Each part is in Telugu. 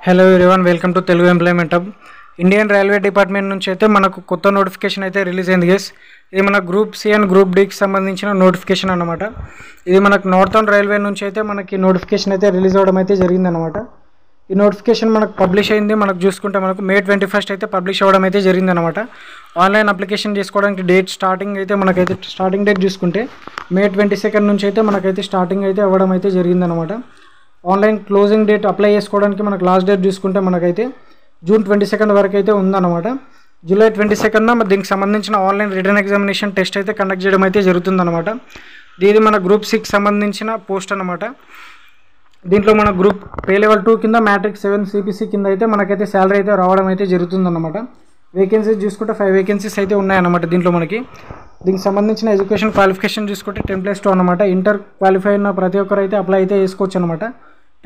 Hello everyone, welcome to Telugu employment hub. Indian railway department నుంచి అయితే మనకు కొత్త నోటిఫికేషన్ అయితే రిలీజ్ అయింది గైస్. ఇది మన గ్రూప్ సి అండ్ గ్రూప్ డికి సంబంధించిన నోటిఫికేషన్ అనమాట. ఇది మనకు నార్థన్ రైల్వే నుంచి అయితే మనకి నోటిఫికేషన్ అయితే రిలీజ్ అవ్వడం అయితే జరిగిందనమాట. ఈ నోటిఫికేషన్ మనకు పబ్లిష్ అయింది, మనకు చూసుకుంటే మనకు May 21 అయితే పబ్లిష్ అవ్వడం అయితే జరిగిందనమాట. ఆన్లైన్ అప్లికేషన్ చేసుకోవడానికి డేట్ స్టార్టింగ్ అయితే మనకైతే స్టార్టింగ్ డేట్ చూసుకుంటే May 22 నుంచి అయితే మనకైతే స్టార్టింగ్ అయితే అవ్వడం అయితే జరిగిందనమాట. ఆన్లైన్ క్లోజింగ్ డేట్ అప్లై చేసుకోవడానికి మనకు లాస్ట్ డేట్ చూసుకుంటే మనకైతే June 22 వరకు అయితే ఉందన్నమాట. July 22 దీనికి సంబంధించిన ఆన్లైన్ రిటర్న్ ఎగ్జామినేషన్ టెస్ట్ అయితే కండక్ట్ చేయడం అయితే జరుగుతుందన్నమాట. ఇది మన గ్రూప్ 6 సంబంధించిన పోస్ట్ అనమాట. దీంట్లో మన గ్రూప్ పే లెవెల్ 2 కింద మ్యాట్రిక్స్ 7 సిపిసి కింద అయితే మనకైతే శాలరీ అయితే రావడం అయితే జరుగుతుందన్నమాట. వేకెన్సీస్ చూసుకుంటే 5 వేకెన్సీస్ అయితే ఉన్నాయన్నమాట. దీనికి సంబంధించిన ఎడ్యుకేషన్ క్వాలిఫికేషన్ చూసుకుంటే 10+2 అనమాట. ఇంటర్ క్వాలిఫై అయిన ప్రతి ఒక్కరు అయితే అప్లై అయితే చేసుకోవచ్చు అనమాట.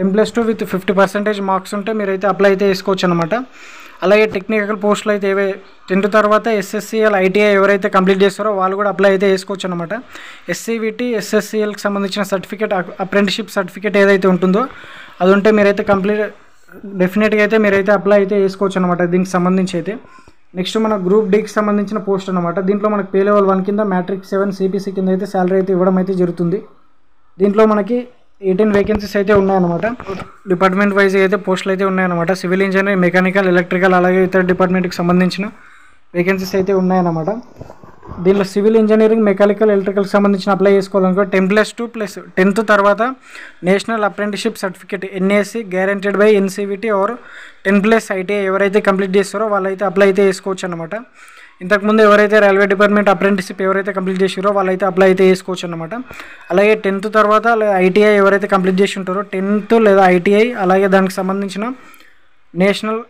10+2 విత్ 50% మార్క్స్ ఉంటే మీరైతే అప్లై అయితే చేసుకోవచ్చు అనమాట. అలాగే టెక్నికల్ పోస్టులు అయితే 10th తర్వాత SSCL ITI ఎవరైతే కంప్లీట్ చేస్తారో వాళ్ళు కూడా అప్లై అయితే చేసుకోవచ్చు అనమాట. SCVT SSCLకి సంబంధించిన సర్టిఫికేట్, అప్రెంటిస్షిప్ సర్టిఫికేట్ ఏదైతే ఉంటుందో అది ఉంటే మీరైతే డెఫినెట్గా అయితే మీరైతే అప్లై అయితే చేసుకోవచ్చు అనమాట. దీనికి సంబంధించి అయితే నెక్స్ట్ మన గ్రూప్ డికి సంబంధించిన పోస్ట్ అనమాట. దీంట్లో మనకి పే లెవెల్ 1 కింద మ్యాట్రిక్స్ 7 సిపిసి కింద అయితే శాలరీ అయితే ఇవ్వడం అయితే జరుగుతుంది. దీంట్లో మనకి 18 వేకెన్సీస్ అయితే ఉన్నాయన్నమాట. డిపార్ట్మెంట్ వైజ్ అయితే పోస్టులు అయితే ఉన్నాయన్నమాట. సివిల్ ఇంజనీరింగ్, మెకానికల్, ఎలక్ట్రికల్ అలాగే ఇతర డిపార్ట్మెంట్కి సంబంధించిన వేకెన్సీస్ అయితే ఉన్నాయన్నమాట. దీనిలో సివిల్ ఇంజనీరింగ్, మెకానికల్, ఎలక్ట్రికల్కి సంబంధించిన అప్లై చేసుకోవాలనుకో 10+2 ప్లస్ 10th తర్వాత national apprenticeship certificate NAC guaranteed by NCVT or 10+ ITI ఎవరైతే కంప్లీట్ చేస్తారో వాళ్ళైతే అప్లై అయితే చేసుకోవచ్చు అనమాట. ఇంతకుముందు ఎవరైతే రైల్వే డిపార్ట్మెంట్ అప్రెంటిస్షిప్ ఎవరైతే కంప్లీట్ చేసారో వాళ్ళైతే అప్లై అయితే చేసుకోవచ్చు అనమాట. అలాగే 10th తర్వాత ITI ఎవరైతే కంప్లీట్ చేసి ఉంటారో 10th లేదా ITI అలాగే దానికి సంబంధించిన నేషనల్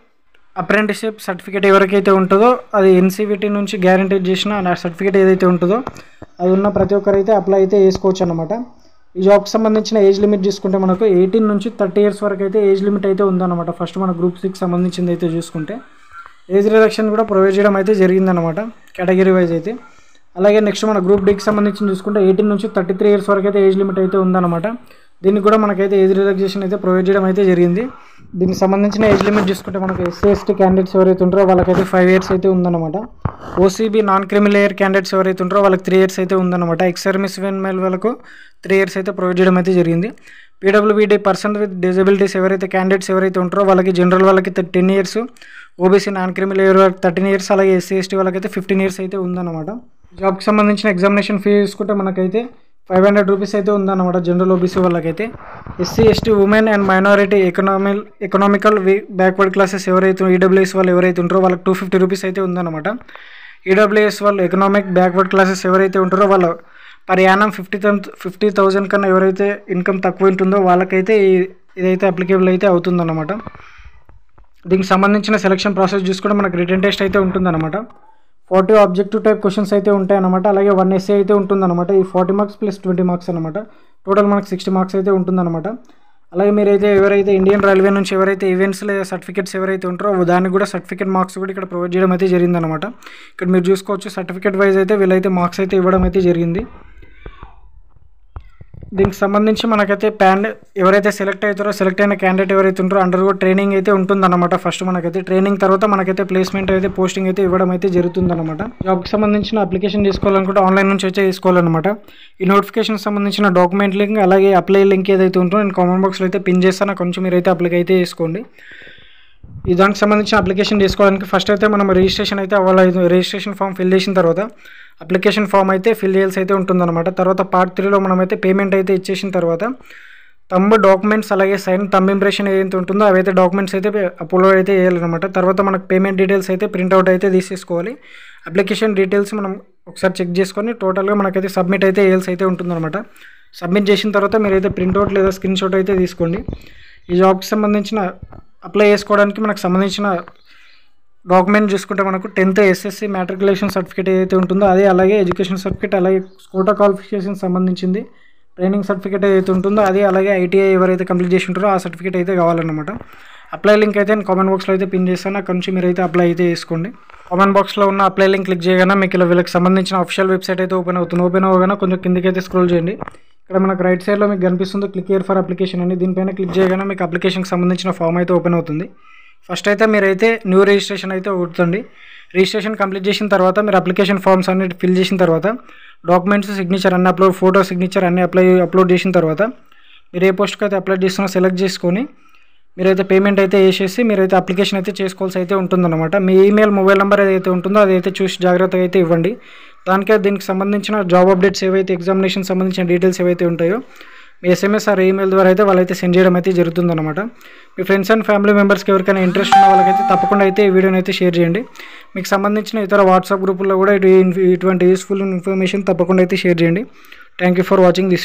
అప్రెంటిస్షిప్ సర్టిఫికేట్ ఎవరికైతే ఉంటుందో అది NCVT నుంచి గ్యారెంటీ చేసిన సర్టిఫికేట్ ఏదైతే ఉంటుందో అది ఉన్న ప్రతి ఒక్కరైతే అప్లై అయితే చేసుకోవచ్చు అనమాట. ఈ జాబ్కి సంబంధించిన ఏజ్ లిమిట్ చూసుకుంటే మనకు 18 నుంచి 30 ఇయర్స్ వరకు అయితే ఏజ్ లిమిట్ అయితే ఉందన్నమాట. ఫస్ట్ మన గ్రూప్ 6 సంబంధించింది అయితే చూసుకుంటే ఏజ్ రిడక్షన్ కూడా ప్రొవైడ్ చేయడం అయితే జరిగిందనమాట కేటగిరీ వైజ్ అయితే. అలాగే నెక్స్ట్ మన గ్రూప్ డికి సంబంధించి చూసుకుంటే 18 నుంచి 33 ఇయర్స్ వరకు అయితే ఏజ్ లిమిట్ అయితే ఉందన్నమాట. దీనికి కూడా మనకైతే ఏజ్ రిలాక్సేషన్ అయితే ప్రొవైడ్ చేయడం అయితే జరిగింది. దీనికి సంబంధించిన ఏజ్ లిమిట్ చూసుకుంటే మనకు SC/ST క్యాండిడేట్స్ ఎవరైతే ఉంటారో వాళ్ళకైతే 5 ఇయర్స్ అయితే ఉందన్నమాట. OCB non criminal layer candidates ఎవరైతే ఉంటారో వాళ్ళకి 3 ఇయర్స్ అయితే ఉందన్నమాట. ఎక్స్-సర్వీస్ మెన్ వాళ్ళకు 3 ఇయర్స్ అయితే ప్రొవైడ్ చేయడం అయితే జరిగింది. PWD పర్సన్ విత్ డిజబిలిటీస్ ఎవరైతే క్యాండిడేట్స్ ఎవరైతే ఉంటారో వాళ్ళకి జనరల్ వాళ్ళకి 10 years, OBC non criminal layer వాళ్ళకి 13 ఇయర్స్, అలాగే SC/ST వాళ్ళకైతే 15 ఇయర్స్ అయితే ఉందన్నమాట. జాబ్కి సంబంధించిన ఎగ్జామినేషన్ ఫీ చూసుకుంటే మనకైతే 500 రూపీస్ అయితే ఉందన్నమాట జనరల్ OBC వాళ్ళకైతే. SC/ST women and minority economical backward classes ఎవరైతే EWS వాళ్ళు ఎవరైతే ఉంటారో వాళ్ళకి 250 రూపీస్ అయితే ఉందన్నమాట. EWS వాళ్ళు ఎకనామిక్ బ్యాక్వర్డ్ క్లాసెస్ ఎవరైతే ఉంటారో వాళ్ళు పర్ యానం 50,000 కన్నా ఎవరైతే ఇన్కమ్ తక్కువ ఉంటుందో వాళ్ళకైతే ఇదైతే అప్లికేబుల్ అయితే అవుతుందన్నమాట. దీనికి సంబంధించిన సెలక్షన్ ప్రాసెస్ చూసుకుంటే మనకు రిటన్ టెస్ట్ అయితే ఉంటుందన్నమాట. 40 ఆబ్జెక్టివ్ టైప్ క్వశ్చన్స్ అయితే ఉంటాయన్నమాట. అలాగే 1 essay అయితే ఉంటుందన్నమాట. ఈ 40 మార్క్స్ ప్లస్ 20 మార్క్స్ అనమాట. టోటల్ మనకు 60 మార్క్స్ అయితే ఉంటుందన్నమాట. అలాగే మీరైతే ఎవరైతే ఇండియన్ రైల్వే నుంచి ఎవరైతే ఈవెంట్స్ లేదా సర్టిఫికేట్స్ ఎవరైతే ఉంటారో దానికి కూడా సర్టిఫికేట్ మార్క్స్ కూడా ఇక్కడ ప్రొవైడ్ చేయడం అయితే జరిగిందనమాట. ఇక్కడ మీరు చూసుకోవచ్చు సర్టిఫికేట్ వైజ్ అయితే వీళ్ళైతే మార్క్స్ అయితే ఇవ్వడం అయితే జరిగింది. దీనికి సంబంధించి మనకైతే ఎవరైతే సెలెక్ట్ అయిన క్యాండిడేట్ ఎవరైతే ఉంటారో అండర్ ట్రైనింగ్ అయితే ఉంటుందన్నమాట. ఫస్ట్ మనకైతే ట్రైనింగ్ తర్వాత మనకైతే ప్లేస్మెంట్ అయితే పోస్టింగ్ అయితే ఇవ్వడం అయితే జరుగుతుందన్నమాట. జాబ్కి సంబంధించిన అప్లికేషన్ తీసుకోవాలనుకుంటే ఆన్లైన్ నుంచి అయితే తీసుకోవాలన్నమాట. ఈ నోటిఫికేషన్ సంబంధించిన డాక్యుమెంట్ లింక్ అలాగే అప్లై లింక్ ఏదైతే ఉంటుందో నేను కామెంట్ బాక్స్లో అయితే పిన్ చేస్తాను. కొంచెం మీరైతే అప్లై అయితే చేసుకోండి. ఈ దానికి సంబంధించిన అప్లికేషన్ చేసుకోవడానికి ఫస్ట్ అయితే మనం రిజిస్ట్రేషన్ అయితే అవ్వాలి. రిజిస్ట్రేషన్ ఫామ్ ఫిల్ చేసిన తర్వాత అప్లికేషన్ ఫామ్ అయితే ఫిల్ చేయాల్సి అయితే ఉంటుందన్నమాట. తర్వాత పార్ట్ 3లో మనమైతే పేమెంట్ అయితే ఇచ్చేసిన తర్వాత డాక్యుమెంట్స్ అలాగే థంబ్ ఇంప్రెషన్ ఏదైతే ఉంటుందో అవైతే డాక్యుమెంట్స్ అయితే అప్లోడ్ అయితే చేయాలన్నమాట. తర్వాత మనకు పేమెంట్ డీటెయిల్స్ అయితే ప్రింట్అవుట్ అయితే తీసేసుకోవాలి. అప్లికేషన్ డీటెయిల్స్ మనం ఒకసారి చెక్ చేసుకొని టోటల్గా మనకైతే సబ్మిట్ అయితే చేయాల్సి అయితే ఉంటుందన్నమాట. సబ్మిట్ చేసిన తర్వాత మీరైతే ప్రింట్అవుట్ లేదా స్క్రీన్ షాట్ అయితే తీసుకోండి. ఈ జాబ్కి సంబంధించిన అప్లై చేసుకోవడానికి మనకు సంబంధించిన డాక్యుమెంట్ చూసుకుంటే మనకు 10th SSC మ్యాట్రికులేషన్ సర్టిఫికేట్ ఏదైతే ఉంటుందో అదే, అలాగే ఎడ్యుకేషన్ సర్టిఫికేట్, అలాగే కోటా క్వాలిఫికేషన్ సంబంధించింది ట్రైనింగ్ సర్టిఫికేట్ ఏదైతే ఉంటుందో అది, అలాగే ITI ఎవరైతే కంప్లీట్ చేసి ఉంటారో ఆ సర్టిఫికేట్ అయితే కావాలన్నమాట. అప్లై లింక్ అయితే నేను కామెంట్ బాక్స్లో అయితే పిన్ చేస్తాను. అక్కడ నుంచి మీరైతే అప్లై అయితే చేసుకోండి. కామెంట్ బాక్స్లో ఉన్న అప్లై లింక్ క్లిక్ చేయగానే మీకు ఇలా వీళ్ళకి సంబంధించిన అఫిషియల్ వెబ్సైట్ అయితే ఓపెన్ అవుతుంది. ఓపెన్ అవ్వగానే కొంచెం కిందకి అయితే స్క్రోల్ చేయండి. ఇక్కడ మనకు రైట్ సైడ్లో మీకు కనిపిస్తుంది క్లిక్ హియర్ ఫర్ అప్లికేషన్ అని. దీనిపైన క్లిక్ చేయగానే మీకు అప్లికేషన్కి సంబంధించిన ఫామ్ అయితే ఓపెన్ అవుతుంది. ఫస్ట్ అయితే మీరైతే న్యూ రిజిస్ట్రేషన్ అయితే అవుతుంది. రిజిస్ట్రేషన్ కంప్లీట్ చేసిన తర్వాత మీరు అప్లికేషన్ ఫామ్స్ అన్ని ఫిల్ చేసిన తర్వాత డాక్యుమెంట్స్ సిగ్నేచర్ అన్ని అప్లోడ్, ఫోటో సిగ్నేచర్ అన్ని అప్లోడ్ చేసిన తర్వాత మీరు ఏ పోస్ట్కి అయితే అప్లై చేస్తున్నా సెలెక్ట్ చేసుకొని మీరైతే పేమెంట్ అయితే వేసేసి మీరైతే అప్లికేషన్ అయితే చేసుకోవాల్సి అయితే ఉంటుందన్నమాట. మీ ఈమెయిల్, మొబైల్ నెంబర్ ఏదైతే ఉంటుందో అదైతే చూసి జాగ్రత్తగా అయితే ఇవ్వండి. దీనికి సంబంధించిన జాబ్ అప్డేట్స్ ఏవైతే, ఎగ్జామినేషన్ సంబంధించిన డీటెయిల్స్ ఏవైతే ఉంటాయో మీ SMS ఆర్ ఈమెయిల్ ద్వారా అయితే వాళ్ళైతే సెండ్ చేయడం అయితే జరుగుతుందన్నమాట. మీ ఫ్రెండ్స్ అండ్ ఫ్యామిలీ మెంబర్స్కి ఎవరికైనా ఇంట్రెస్ట్ ఉన్న వాళ్ళకైతే తప్పకుండా అయితే ఈ వీడియోని అయితే షేర్ చేయండి. మీకు సంబంధించిన ఇతర వాట్సాప్ గ్రూపుల్లో కూడా ఇటువంటి యూస్ఫుల్ ఇన్ఫర్మేషన్ తప్పకుండా అయితే షేర్ చేయండి. Thank you for watching this video.